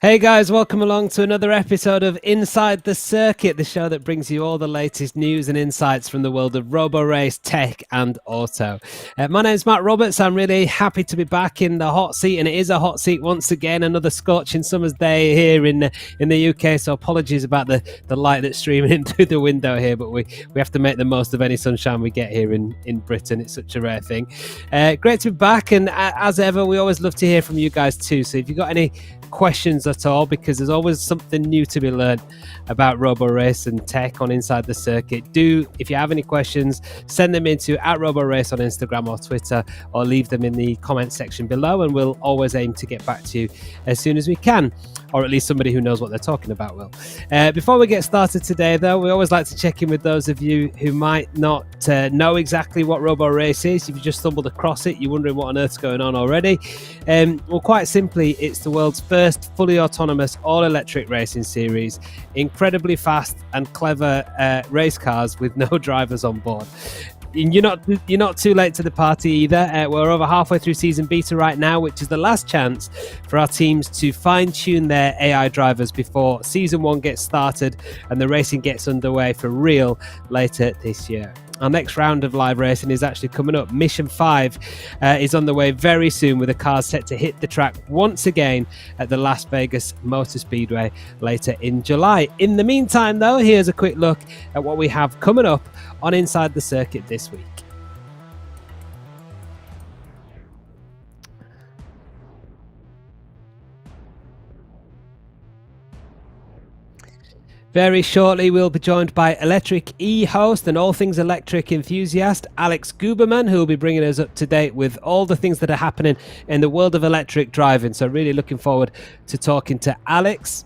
Hey guys, welcome along to another episode of Inside the Circuit, the show that brings you all the latest news and insights from the world of Roborace, tech and auto. My name's Matt Roberts. I'm really happy to be back in the hot seat, and it is a hot seat once again, another scorching summer's day here in the UK, so apologies about the light that's streaming in through the window here, but we have to make the most of any sunshine we get here in Britain. It's such a rare thing. Great to be back, and as ever, we always love to hear from you guys too, so if you've got any questions at all, because there's always something new to be learned about Roborace and tech on Inside the Circuit. If you have any questions, send them into @Roborace on Instagram or Twitter, or leave them in the comment section below, and we'll always aim to get back to you as soon as we can, or at least somebody who knows what they're talking about will. Before we get started today, though, we always like to check in with those of you who might not know exactly what Roborace is. If you just stumbled across it, you're wondering what on earth's going on already. Well, quite simply, it's the world's first fully autonomous all-electric racing series, incredibly fast and clever race cars with no drivers on board. You're not too late to the party either. We're over halfway through season beta right now, which is the last chance for our teams to fine-tune their AI drivers before season 1 gets started and the racing gets underway for real later this year. Our next round of live racing is actually coming up. Mission 5 is on the way very soon, with the cars set to hit the track once again at the Las Vegas Motor Speedway later in July. In the meantime, though, here's a quick look at what we have coming up on Inside the Circuit this week. Very shortly, we'll be joined by Electric E host and all things electric enthusiast Alex Guberman, who will be bringing us up to date with all the things that are happening in the world of electric driving. So really looking forward to talking to Alex.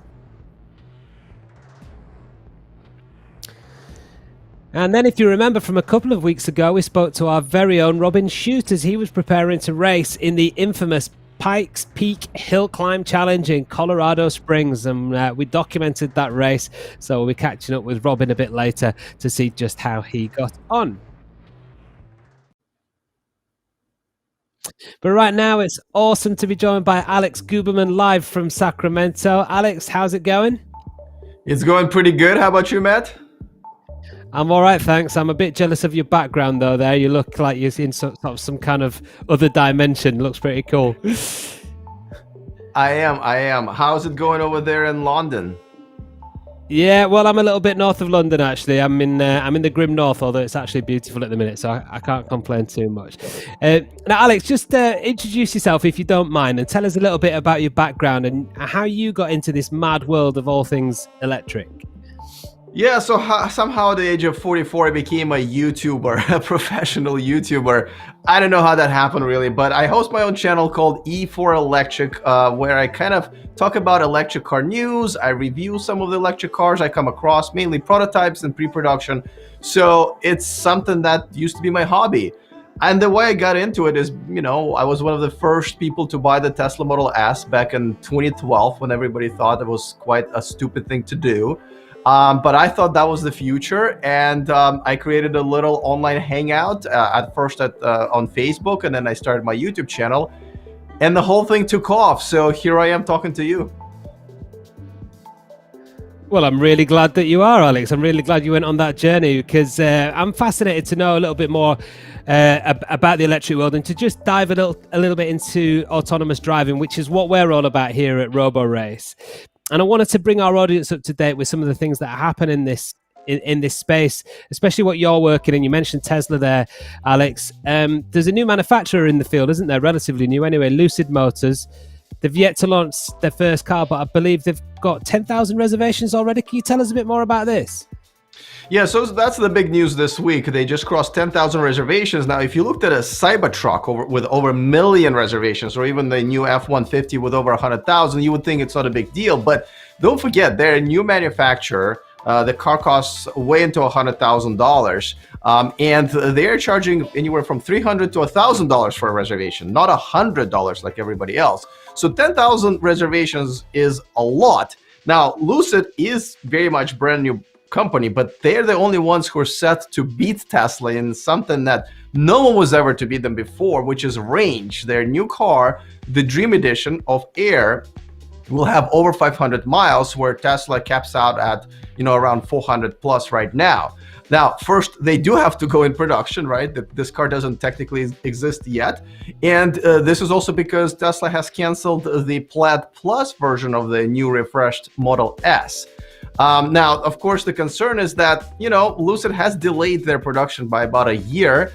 And then, if you remember from a couple of weeks ago, we spoke to our very own Robin Shute as he was preparing to race in the infamous Pikes Peak Hill Climb Challenge in Colorado Springs, and we documented that race, so we'll be catching up with Robin a bit later to see just how he got on. But right now, it's awesome to be joined by Alex Guberman live from Sacramento. Alex, how's it going? It's going pretty good. How about you, Matt? I'm all right, thanks. I'm a bit jealous of your background, though. There, you look like you're in some kind of other dimension. Looks pretty cool. I am. How's it going over there in London? Yeah, well, I'm a little bit north of London, actually. I'm in the grim north, although it's actually beautiful at the minute, so I can't complain too much. Now, Alex, just introduce yourself, if you don't mind, and tell us a little bit about your background and how you got into this mad world of all things electric. Yeah, so somehow at the age of 44, I became a YouTuber, a professional YouTuber. I don't know how that happened really, but I host my own channel called E4Electric, where I kind of talk about electric car news. I review some of the electric cars I come across, mainly prototypes and pre-production. So it's something that used to be my hobby. And the way I got into it is, I was one of the first people to buy the Tesla Model S back in 2012, when everybody thought it was quite a stupid thing to do. But I thought that was the future, and I created a little online hangout at first on Facebook, and then I started my YouTube channel, and the whole thing took off. So here I am talking to you. Well, I'm really glad that you are, Alex. I'm really glad you went on that journey, because I'm fascinated to know a little bit more about the electric world, and to just dive a little bit into autonomous driving, which is what we're all about here at Roborace. And I wanted to bring our audience up to date with some of the things that happen in this space, especially what you're working in. You mentioned Tesla there, Alex. There's a new manufacturer in the field, isn't there? Relatively new anyway, Lucid Motors. They've yet to launch their first car, but I believe they've got 10,000 reservations already. Can you tell us a bit more about this? Yeah, so that's the big news this week. They just crossed 10,000 reservations. Now, if you looked at a Cybertruck with over 1 million reservations, or even the new F-150 with over 100,000, you would think it's not a big deal. But don't forget, they're a new manufacturer. The car costs way into $100,000, and they're charging anywhere from $300 to $1,000 for a reservation, not $100 like everybody else. So 10,000 reservations is a lot. Now, Lucid is very much brand new company, but they're the only ones who are set to beat Tesla in something that no one was ever to beat them before, which is range. Their new car, the Dream Edition of Air, will have over 500 miles, where Tesla caps out at, around 400 plus right now. Now, first, they do have to go in production, right? This car doesn't technically exist yet. And this is also because Tesla has canceled the Plaid Plus version of the new refreshed Model S. Now, of course, the concern is that, Lucid has delayed their production by about a year,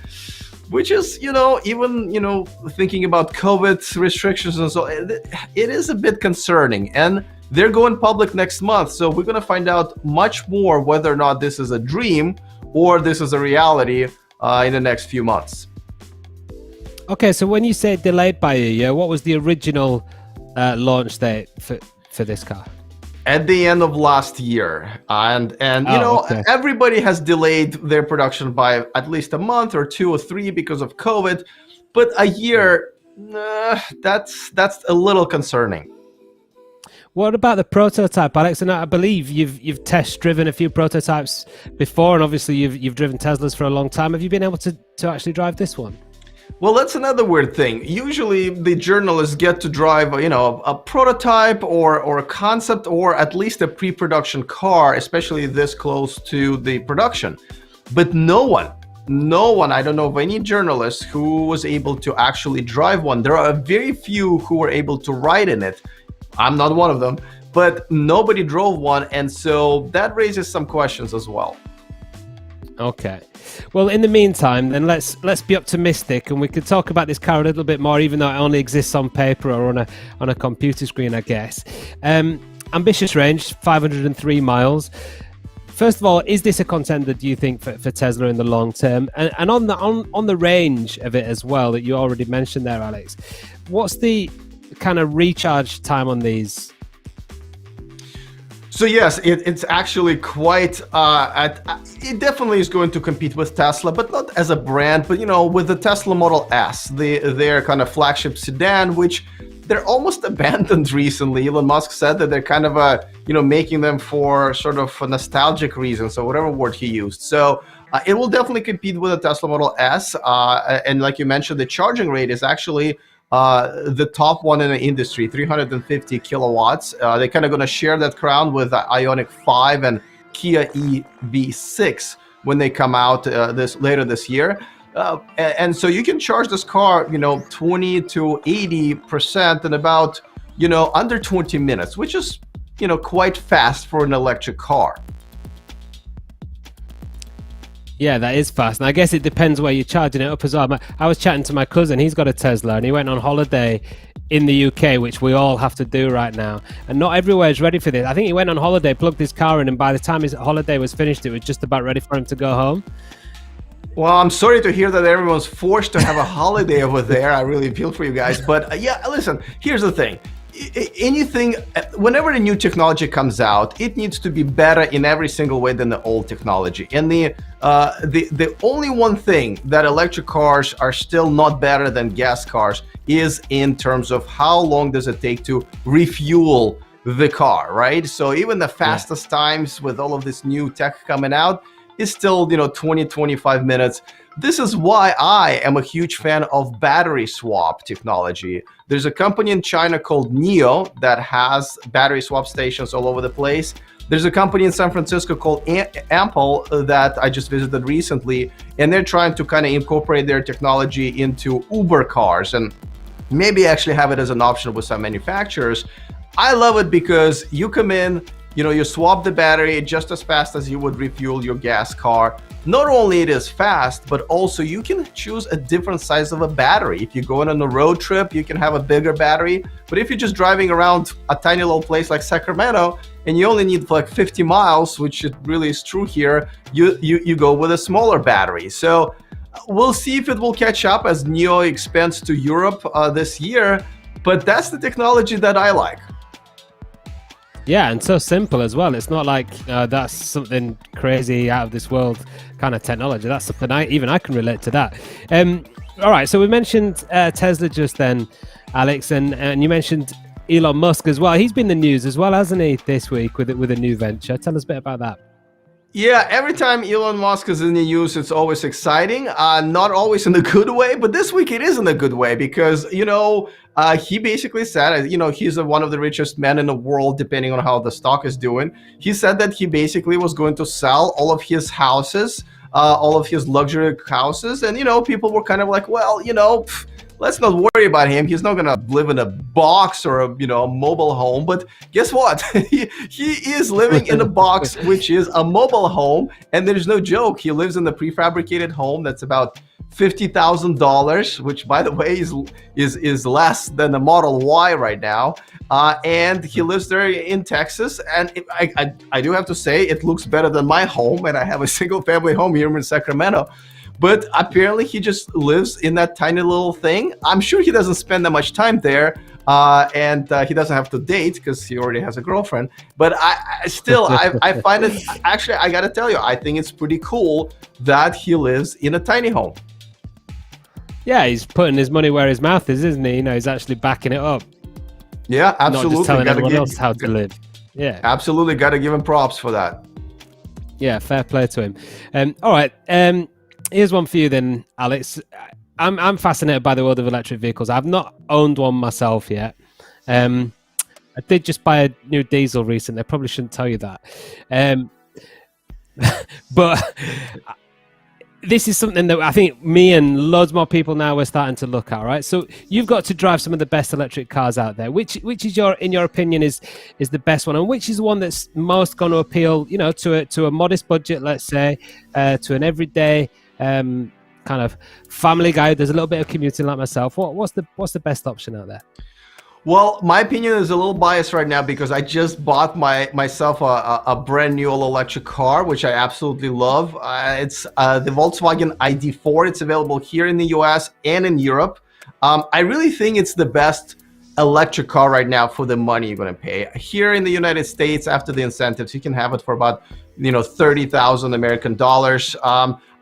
which is, even, thinking about COVID restrictions and so, it is a bit concerning. And they're going public next month, so we're going to find out much more whether or not this is a dream or this is a reality in the next few months. Okay, so when you say delayed by a year, what was the original launch date for this car? At the end of last year, and okay. Everybody has delayed their production by at least a month or 2 or 3 because of COVID, but a year, that's a little concerning. What about the prototype, Alex? And I believe you've test driven a few prototypes before, and obviously you've driven Teslas for a long time. Have you been able to actually drive this one? Well, that's another weird thing. Usually the journalists get to drive, a prototype or a concept, or at least a pre-production car, especially this close to the production. But no one, I don't know of any journalist who was able to actually drive one. There are very few who were able to ride in it. I'm not one of them, but nobody drove one. And so that raises some questions as well. Okay. Well, in the meantime, then let's be optimistic, and we could talk about this car a little bit more, even though it only exists on paper or on a computer screen, I guess. Ambitious range, 503 miles. First of all, is this a contender, do you think, for Tesla in the long term? And on the range of it as well, that you already mentioned there, Alex, what's the kind of recharge time on these? So yes, it's actually quite, it definitely is going to compete with Tesla, but not as a brand, but with the Tesla Model S, their kind of flagship sedan, which they're almost abandoned recently. Elon Musk said that they're kind of, making them for sort of nostalgic reasons, or whatever word he used. So it will definitely compete with the Tesla Model S. And like you mentioned, the charging rate is actually the top one in the industry, 350 kilowatts. They're kind of going to share that crown with Ioniq 5 and Kia EV6 when they come out later this year. And so you can charge this car, 20 to 80% in about, under 20 minutes, which is, quite fast for an electric car. Yeah, that is fast. And I guess it depends where you're charging it up as well. I was chatting to my cousin. He's got a Tesla, and he went on holiday in the UK, which we all have to do right now. And not everywhere is ready for this. I think he went on holiday, plugged his car in, and by the time his holiday was finished, it was just about ready for him to go home. Well, I'm sorry to hear that everyone's forced to have a holiday over there. I really feel for you guys. But yeah, listen, here's the thing. Whenever a new technology comes out, it needs to be better in every single way than the old technology. And the only one thing that electric cars are still not better than gas cars is in terms of how long does it take to refuel the car, right? So even the fastest times with all of this new tech coming out is still, 20, 25 minutes. This is why I am a huge fan of battery swap technology. There's a company in China called NIO that has battery swap stations all over the place. There's a company in San Francisco called Ample that I just visited recently, and they're trying to kind of incorporate their technology into Uber cars and maybe actually have it as an option with some manufacturers. I love it because you come in, you swap the battery just as fast as you would refuel your gas car. Not only it is fast, but also you can choose a different size of a battery. If you're going on a road trip, you can have a bigger battery. But if you're just driving around a tiny little place like Sacramento and you only need like 50 miles, which it really is true here, you go with a smaller battery. So we'll see if it will catch up as NIO expands to Europe this year. But that's the technology that I like. Yeah, and so simple as well. It's not like that's something crazy out of this world kind of technology. That's something I can relate to that. All right, so we mentioned Tesla just then, Alex, and you mentioned Elon Musk as well. He's been in the news as well, hasn't he, this week with a new venture? Tell us a bit about that. Yeah, every time Elon Musk is in the news, it's always exciting. Not always in a good way, but this week it is in a good way because, he basically said, he's one of the richest men in the world, depending on how the stock is doing. He said that he basically was going to sell all of his houses, all of his luxury houses. And, people were kind of like, well, let's not worry about him. He's not going to live in a box or a mobile home. But guess what? he is living in a box, which is a mobile home. And there's no joke. He lives in a prefabricated home that's about $50,000, which, by the way, is less than the Model Y right now. And he lives there in Texas. And I do have to say, it looks better than my home. And I have a single family home here in Sacramento. But apparently he just lives in that tiny little thing. I'm sure he doesn't spend that much time there, and he doesn't have to date because he already has a girlfriend. But I find it, actually, I got to tell you, I think it's pretty cool that he lives in a tiny home. Yeah, he's putting his money where his mouth is, isn't he? He's actually backing it up. Yeah, absolutely. Not just telling everyone else how to live. Yeah, absolutely. Got to give him props for that. Yeah, fair play to him. All right. Here's one for you then, Alex. I'm fascinated by the world of electric vehicles. I've not owned one myself yet. I did just buy a new diesel recently. I probably shouldn't tell you that. But this is something that I think me and loads more people now are starting to look at, right? So you've got to drive some of the best electric cars out there. Which is in your opinion, is the best one, and which is the one that's most going to appeal, to a modest budget, let's say, to an everyday kind of family guy. There's a little bit of commuting like myself. What's the best option out there? Well, my opinion is a little biased right now because I just bought myself a brand new all-electric car, which I absolutely love. It's the Volkswagen ID.4. It's available here in the US and in Europe. I really think it's the best electric car right now for the money you're going to pay. Here in the United States, after the incentives, you can have it for about 30,000 American dollars.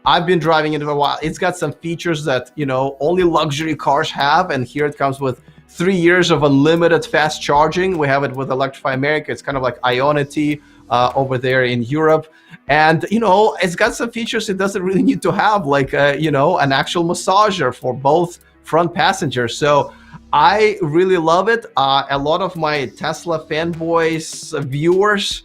I've been driving it for a while. It's got some features that only luxury cars have, and here it comes with 3 years of unlimited fast charging. We have it with Electrify America. It's kind of like Ionity over there in Europe. And, it's got some features it doesn't really need to have, like, an actual massager for both front passengers. So I really love it. A lot of my Tesla fanboys, viewers,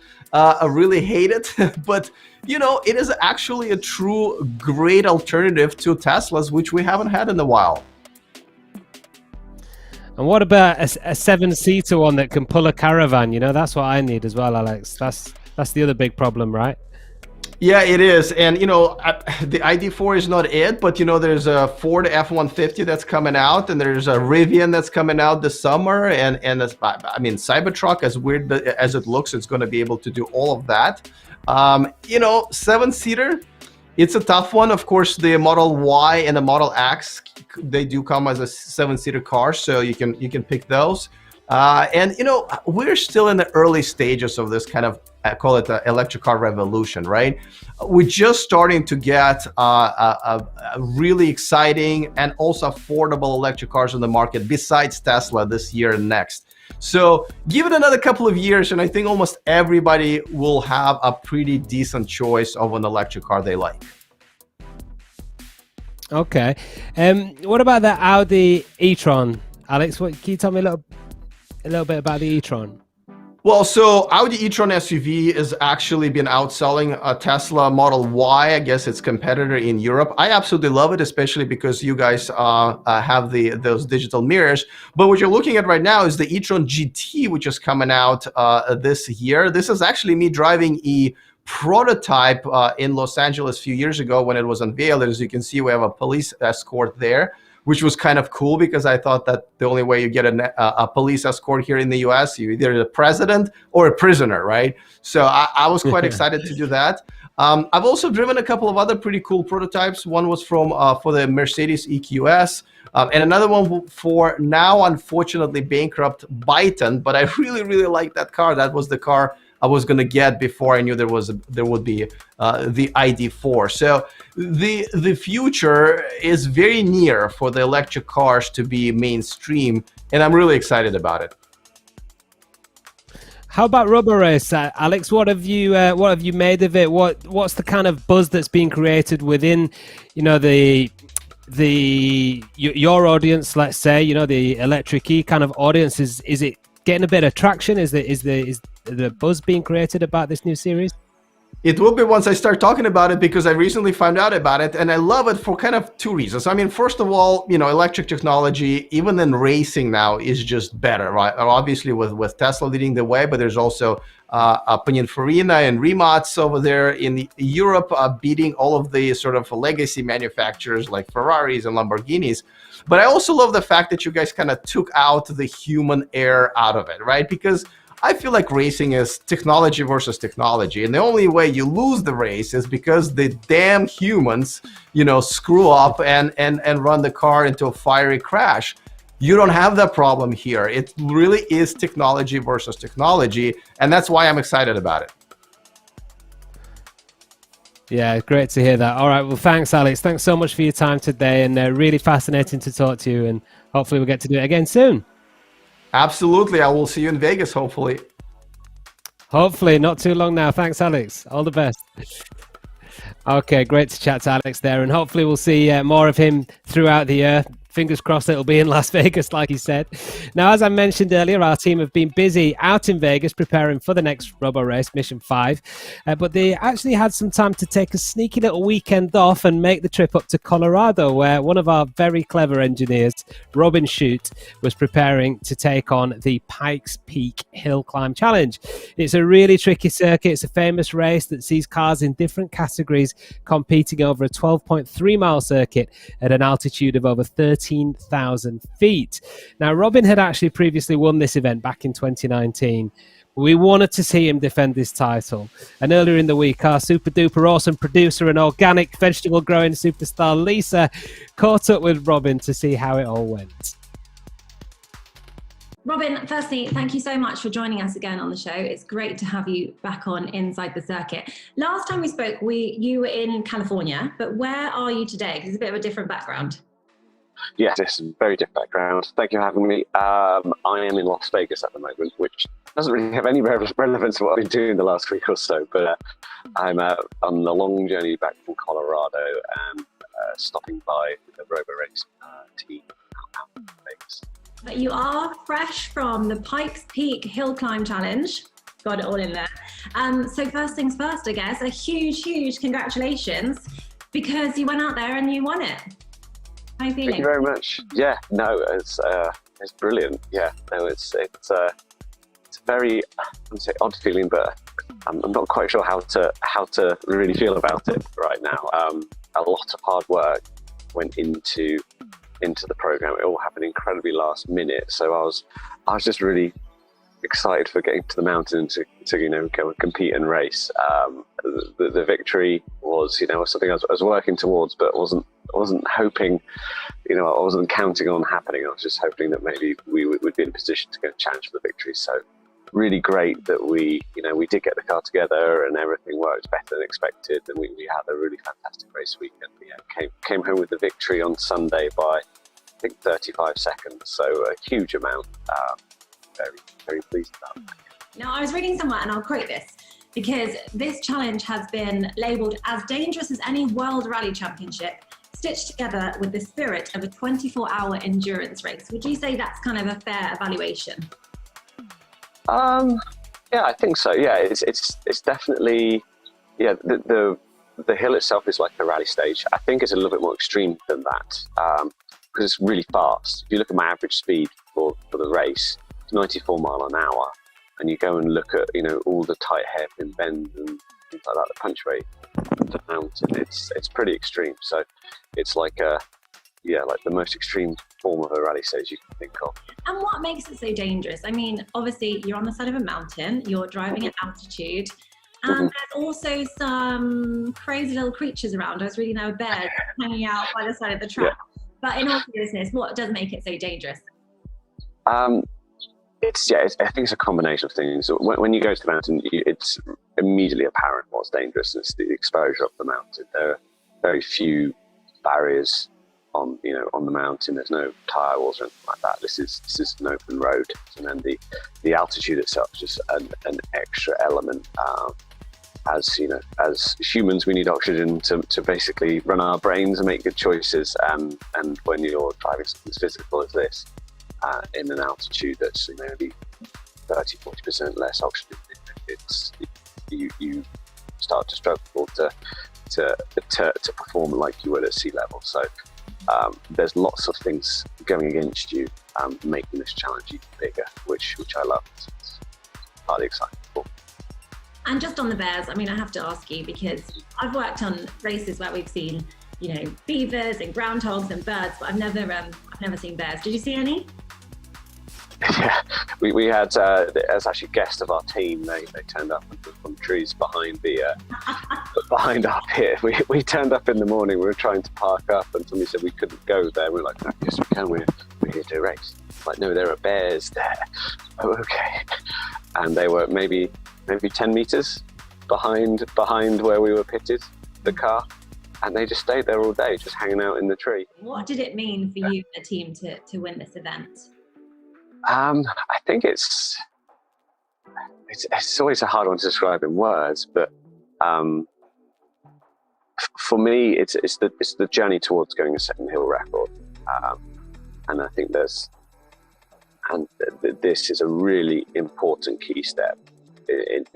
really hate it. But, it is actually a true great alternative to Teslas, which we haven't had in a while. And what about a seven-seater one that can pull a caravan? That's what I need as well, Alex. That's the other big problem, right? Yeah, it is. And, the ID.4 is not it, but, there's a Ford F-150 that's coming out, and there's a Rivian that's coming out this summer. And Cybertruck, as weird as it looks, it's going to be able to do all of that. Seven-seater, it's a tough one. Of course, the Model Y and the Model X, they do come as a seven-seater car, so you can pick those. And we're still in the early stages of this kind of, I call it the electric car revolution, right? We're just starting to get a really exciting and also affordable electric cars on the market besides Tesla this year and next. So give it another couple of years, and I think almost everybody will have a pretty decent choice of an electric car they like. Okay. What about the Audi e-tron, Alex? Can you tell me a little bit about the e-tron? Well, so Audi e-tron SUV is actually been outselling a Tesla Model Y, I guess its competitor in Europe. I absolutely love it, especially because you guys have those digital mirrors. But what you're looking at right now is the e-tron GT, which is coming out this year. This is actually me driving a prototype in Los Angeles a few years ago when it was unveiled. As you can see, we have a police escort there, which was kind of cool because I thought that the only way you get a police escort here in the US, you're either a president or a prisoner, right? So I was quite excited to do that. I've also driven a couple of other pretty cool prototypes. One was for the Mercedes EQS, and another one for now unfortunately bankrupt Byton, but I really, really like that car. That was the car I was going to get before I knew there would be the ID.4. So the future is very near for the electric cars to be mainstream, and I'm really excited about it. How about Roborace, Alex? What have you made of it? What's the kind of buzz that's being created within, your audience? Let's say, the electric E kind of audience. Is it getting a bit of traction? Is the buzz being created about this new series? It will be once I start talking about it, because I recently found out about it, and I love it for kind of two reasons. I mean, first of all, electric technology, even in racing now, is just better, right? Obviously with Tesla leading the way, but there's also Pininfarina and Rimac over there in Europe beating all of the sort of legacy manufacturers like Ferraris and Lamborghinis. But I also love the fact that you guys kind of took out the human air out of it, right? Because I feel like racing is technology versus technology, and the only way you lose the race is because the damn humans, screw up and run the car into a fiery crash. You don't have that problem here. It really is technology versus technology, and that's why I'm excited about it. Yeah, great to hear that. All right, well, thanks, Alex. Thanks so much for your time today, and really fascinating to talk to you, and hopefully we'll get to do it again soon. Absolutely. I will see you in Vegas, hopefully. Hopefully, not too long now. Thanks, Alex. All the best. Okay, great to chat to Alex there, and hopefully we'll see more of him throughout the year. Fingers crossed it'll be in Las Vegas, like he said. Now, as I mentioned earlier, our team have been busy out in Vegas preparing for the next Roborace, Mission 5. But they actually had some time to take a sneaky little weekend off and make the trip up to Colorado, where one of our very clever engineers, Robin Shute, was preparing to take on the Pikes Peak Hill Climb Challenge. It's a really tricky circuit. It's a famous race that sees cars in different categories competing over a 12.3-mile circuit at an altitude of over 13,000 feet. Now, Robin had actually previously won this event back in 2019. We wanted to see him defend this title. And earlier in the week, our super duper awesome producer and organic vegetable growing superstar Lisa caught up with Robin to see how it all went. Robin, firstly, thank you so much for joining us again on the show. It's great to have you back on Inside the Circuit. Last time we spoke, you were in California, but where are you today? Because it's a bit of a different background. Yes, it's a very different background. Thank you for having me. I am in Las Vegas at the moment, which doesn't really have any relevance to what I've been doing the last week or so, but I'm on a long journey back from Colorado and stopping by the Roborace team out in Vegas. But you are fresh from the Pikes Peak Hill Climb Challenge. Got it all in there. So first things first, I guess, a huge congratulations, because you went out there and you won it. How are you feeling? Thank you very much. Yeah, no, it's brilliant. Yeah, no, it's a very, I wouldn't say odd feeling, but I'm not quite sure how to really feel about it right now. A lot of hard work went into the program. It all happened incredibly last minute, so I was just really excited for getting to the mountain to go and compete and race. The victory was something I was working towards, but wasn't hoping, I wasn't counting on happening. I was just hoping that maybe we would be in a position to go and challenge for the victory. So really great that we did get the car together and everything worked better than expected, and we had a really fantastic race weekend. Yeah, came home with the victory on Sunday by I think 35 seconds, so a huge amount. Very, very pleased about that. Now, I was reading somewhere, and I'll quote this, because this challenge has been labelled as dangerous as any World Rally Championship, stitched together with the spirit of a 24-hour endurance race. Would you say that's kind of a fair evaluation? Yeah, I think so. Yeah, it's definitely, yeah, the hill itself is like the rally stage. I think it's a little bit more extreme than that, because it's really fast. If you look at my average speed for the race, 94 mile an hour, and you go and look at all the tight hairpin bends and things like that that punctuate the mountain, it's pretty extreme. So it's like the most extreme form of a rally stage you can think of. And what makes it so dangerous? I mean, obviously you're on the side of a mountain, you're driving at altitude, and there's also some crazy little creatures around. I was reading there were bears hanging out by the side of the track. Yeah. But in all seriousness, what does make it so dangerous? I think it's a combination of things. When you go to the mountain, it's immediately apparent what's dangerous, and it's the exposure of the mountain. There are very few barriers on the mountain. There's no tire walls or anything like that. This is an open road, and then the altitude itself is just an extra element. As humans, we need oxygen to basically run our brains and make good choices. And when you're driving something as physical as this, in an altitude that's maybe 30-40% less oxygen, you start to struggle to perform like you would at sea level. So there's lots of things going against you, making this challenge even bigger, which I love. It's highly exciting. And just on the bears, I mean, I have to ask you, because I've worked on races where we've seen, beavers and groundhogs and birds, but I've never seen bears. Did you see any? Yeah, we had as actually guests of our team. They turned up from trees behind our pit. We turned up in the morning. We were trying to park up, and somebody said we couldn't go there. We were like, no, yes, we can. We're here to race. Like, no, there are bears there. Oh, okay. And they were maybe 10 meters behind where we were pitted, the car, and they just stayed there all day, just hanging out in the tree. What did it mean for you, the team, to win this event? I think it's always a hard one to describe in words, but for me, it's the journey towards going a second hill record, and I think this is a really important key step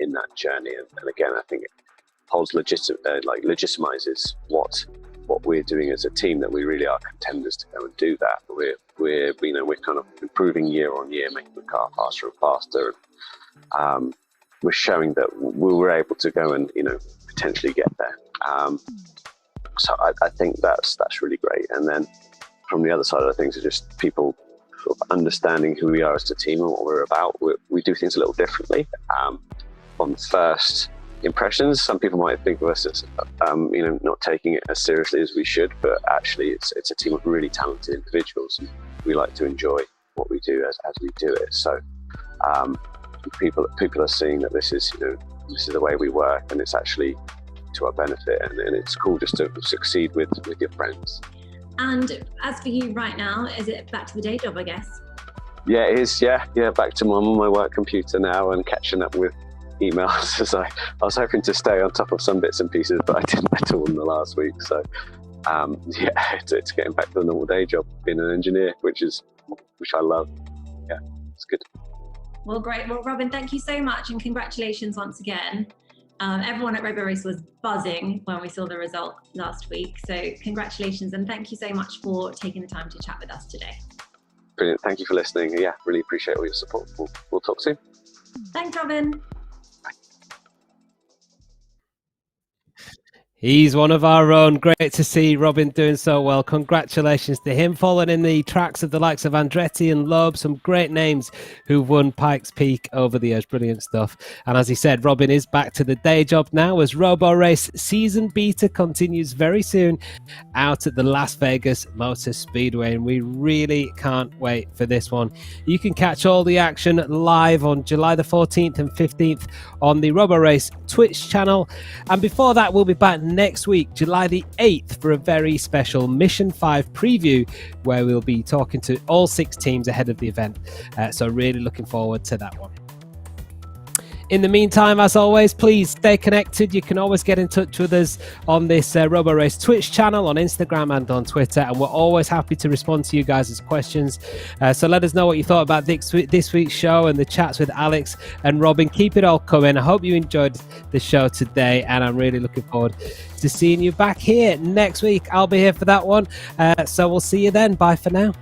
in that journey, and again, I think it holds legitimizes what we're doing as a team, that we really are contenders to go and do that. We're kind of improving year on year, making the car faster and faster. We're showing that we were able to go and potentially get there. So I think that's really great. And then from the other side of things, are just people sort of understanding who we are as a team and what we're about. We do things a little differently. On first impressions, some people might think of us as not taking it as seriously as we should, but actually it's a team of really talented individuals, and we like to enjoy what we do as we do it. So people are seeing that this is the way we work, and it's actually to our benefit, and it's cool just to succeed with your friends. And as for you right now, is it back to the day job, I guess? Yeah, it is. Yeah, back to my work computer now and catching up with emails, as I was hoping to stay on top of some bits and pieces, but I didn't at all in the last week. So it's getting back to the normal day job, being an engineer, which I love. Yeah, it's good. Well, great. Well, Robin, thank you so much, and congratulations once again. Everyone at Roborace was buzzing when we saw the result last week, so congratulations, and thank you so much for taking the time to chat with us today. Brilliant. Thank you for listening. Yeah, really appreciate all your support. We'll talk soon. Thanks, Robin. He's one of our own. Great to see Robin doing so well. Congratulations to him, following in the tracks of the likes of Andretti and Loeb, some great names who've won Pikes Peak over the years. Brilliant stuff. And as he said, Robin is back to the day job now, as Roborace season beta continues very soon out at the Las Vegas Motor Speedway, and we really can't wait for this one. You can catch all the action live on July the 14th and 15th on the Roborace Twitch channel, and before that we'll be back next week, July the 8th, for a very special Mission 5 preview, where we'll be talking to all 6 teams ahead of the event. So really looking forward to that one. In the meantime, as always, please stay connected. You can always get in touch with us on this Roborace Twitch channel, on Instagram and on Twitter, and we're always happy to respond to you guys' questions. So let us know what you thought about this week's show and the chats with Alex and Robin. Keep it all coming. I hope you enjoyed the show today, and I'm really looking forward to seeing you back here next week. I'll be here for that one. So we'll see you then. Bye for now.